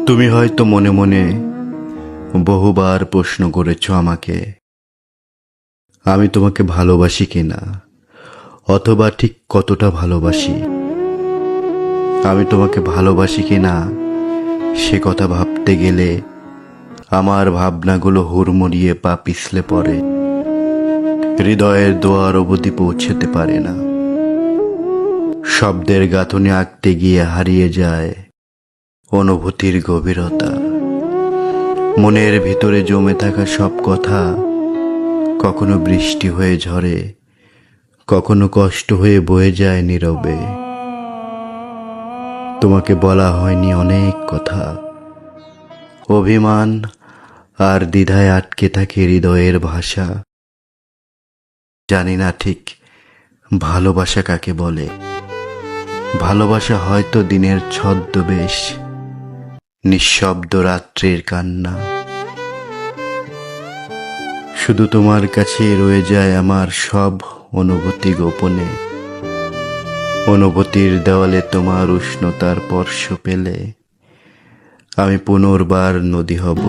তুমি হয়তো মনে মনে বহুবার প্রশ্ন করেছো আমাকে, আমি তোমাকে ভালোবাসি কিনা, অথবা ঠিক কতটা ভালোবাসি। আমি তোমাকে ভালোবাসি কিনা সে কথা ভাবতে গেলে আমার ভাবনাগুলো হুড়মুড়িয়ে পা পিছলে পড়ে, হৃদয়ের দোয়ার অবধি পৌঁছতে পারে না। শব্দের গাঁথনি আঁকতে গিয়ে হারিয়ে যায় অনুভূতির গভীরতা। মনের ভিতরে জমে থাকা সব কথা কখনো বৃষ্টি হয়ে ঝরে, কখনো কষ্ট হয়ে বয়ে যায় নীরবে। তোমাকে বলা হয়নি অনেক কথা, অভিমান আর দ্বিধায় আটকে থাকে হৃদয়ের ভাষা। জানি না ঠিক ভালোবাসা কাকে বলে। ভালোবাসা হয়তো দিনের ছদ্মবেশ, নিঃশব্দ রাত্রির কান্না। শুধু তোমার কাছে রয়ে যায় আমার সব অনুভূতি গোপনে। অনুভূতির দেওয়ালে তোমার উষ্ণতার স্পর্শ পেলে আমি পুনর্বার নদী হব,